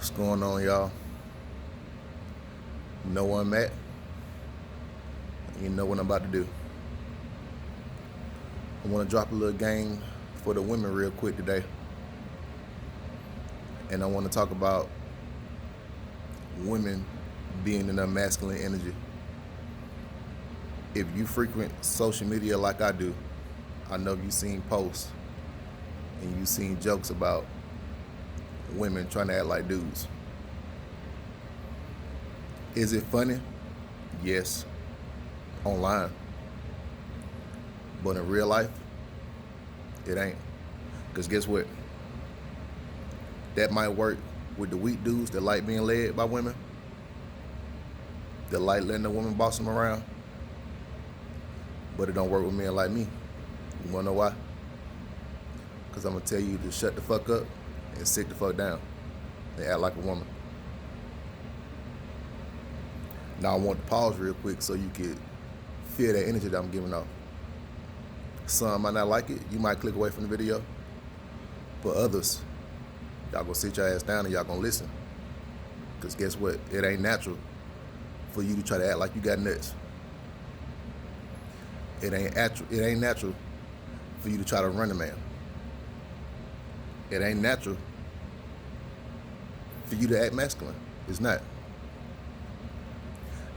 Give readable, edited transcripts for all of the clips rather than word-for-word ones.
What's going on, y'all? You know where I'm at? You know what I'm about to do. I want to drop a little game for the women real quick today. And I want to talk about women being in their masculine energy. If you frequent social media like I do, I know you've seen posts and you've seen jokes about women trying to act like dudes. Is it funny? Yes, online. But in real life, it ain't. Because guess what? That might work with the weak dudes that like being led by women, that like letting the woman boss them around. But it don't work with men like me. You wanna know why? Because I'm gonna tell you to shut the fuck up and sit the fuck down and act like a woman. Now I want to pause real quick so you can feel that energy that I'm giving off. Some might not like it. You might click away from the video. But others, y'all gonna sit your ass down and y'all gonna listen. Because guess what? It ain't natural for you to try to act like you got nuts. It ain't natural for you to try to run a man. It ain't natural for you to act masculine. It's not.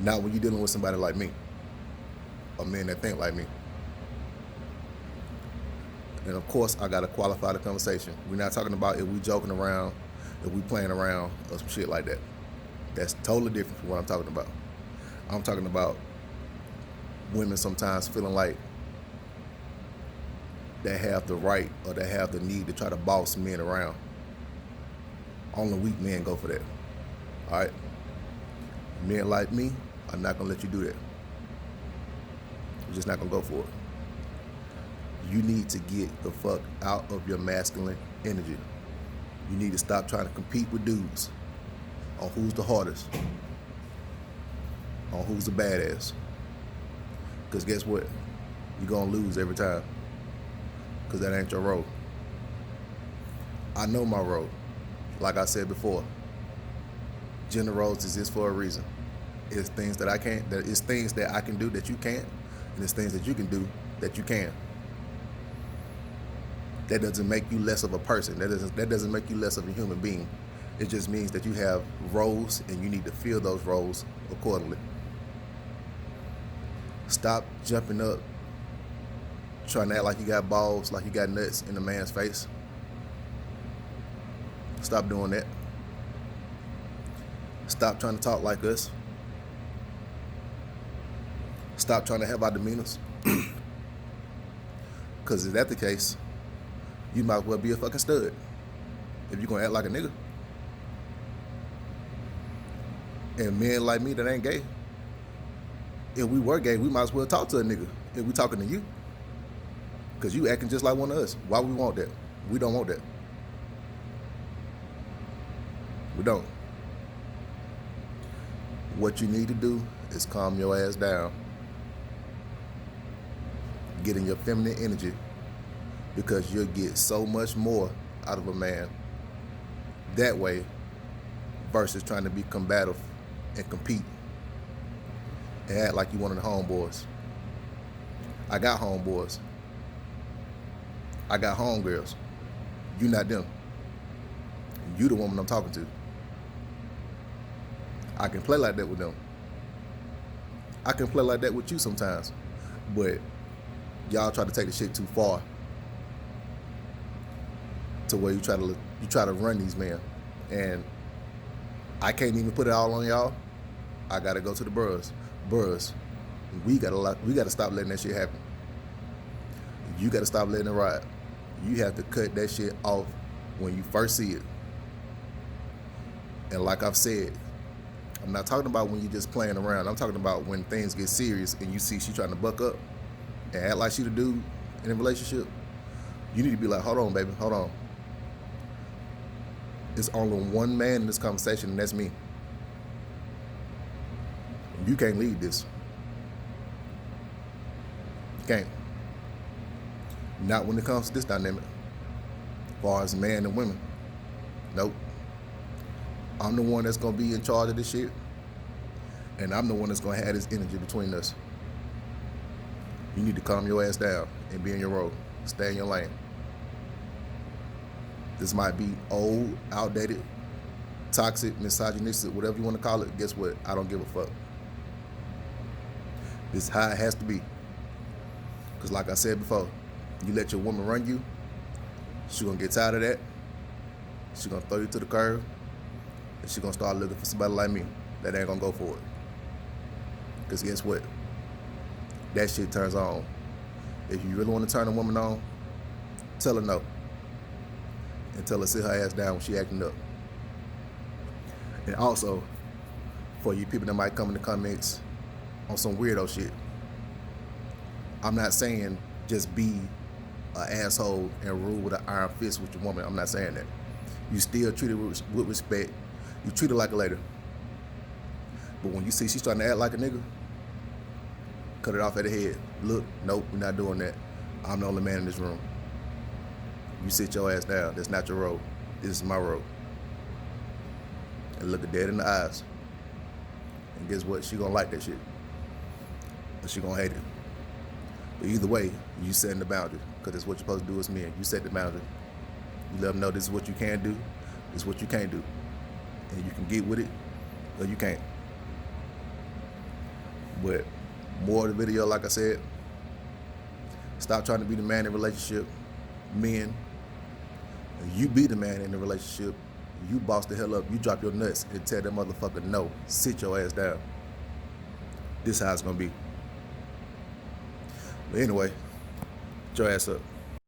Not when you're dealing with somebody like me, a man that think like me. And of course, I gotta qualify the conversation. We're not talking about if we joking around, if we playing around, or some shit like that. That's totally different from what I'm talking about. I'm talking about women sometimes feeling like they have the right or they have the need to try to boss men around. Only weak men go for that. All right? Men like me are not gonna let you do that. You're just not gonna go for it. You need to get the fuck out of your masculine energy. You need to stop trying to compete with dudes on who's the hardest, on who's the badass. Because guess what? You're gonna lose every time. Because that ain't your role. I know my role. Like I said before, gender roles exist for a reason. It's things that I can't, it's things that I can do that you can't, and it's things that you can do that you can. That doesn't make you less of a person. That doesn't make you less of a human being. It just means that you have roles and you need to fill those roles accordingly. Stop jumping up, trying to act like you got balls, like you got nuts in a man's face. Stop doing that. Stop trying to talk like us. Stop trying to have our demeanors. Because if that's the case, you might as well be a fucking stud if you're going to act like a nigga. And men like me that ain't gay, if we were gay, we might as well talk to a nigga if we talking to you. Because you acting just like one of us. Why we want that? We don't want that. We don't. What you need to do is calm your ass down. Get in your feminine energy, because you'll get so much more out of a man that way versus trying to be combative and compete and act like you one of the homeboys. I got homeboys. I got homegirls. You not them. You the woman I'm talking to. I can play like that with them. I can play like that with you sometimes, but y'all try to take the shit too far to where you try to run these men, and I can't even put it all on y'all. I gotta go to the bros. We gotta stop letting that shit happen. You gotta stop letting it ride. You have to cut that shit off when you first see it. And like I've said, I'm not talking about when you're just playing around. I'm talking about when things get serious and you see she trying to buck up and act like she the dude in a relationship. You need to be like, hold on, baby, hold on. It's only one man in this conversation, and that's me. You can't lead this. You can't. Not when it comes to this dynamic. As far as men and women. Nope. I'm the one that's gonna be in charge of this shit, and I'm the one that's gonna have this energy between us. You need to calm your ass down and be in your role. Stay in your lane. This might be old, outdated, toxic, misogynistic, whatever you want to call it. Guess what? I don't give a fuck. This is how it has to be. Because like I said before, you let your woman run you, she's going to get tired of that. She's going to throw you to the curb, and she's going to start looking for somebody like me that ain't going to go for it. Because guess what? That shit turns on. If you really want to turn a woman on, tell her no. And tell her sit her ass down when she acting up. And also, for you people that might come in the comments on some weirdo shit, I'm not saying just be an asshole and rule with an iron fist with your woman. I'm not saying that. You still treat her with respect. You treat her like a lady. But when you see she's trying to act like a nigga, cut it off at the head. Look, nope, we're not doing that. I'm the only man in this room. You sit your ass down. That's not your role. This is my role. And look her dead in the eyes. And guess what? She gonna like that shit. Or she gonna hate it. But either way, you setting the boundary. Because that's what you're supposed to do as men. You set the boundary. You let them know this is what you can do. This is what you can't do. And you can get with it or you can't. But more of the video, like I said, stop trying to be the man in a relationship. Men, you be the man in the relationship. You boss the hell up. You drop your nuts and tell that motherfucker no. Sit your ass down. This is how it's gonna be. But anyway, get your ass up.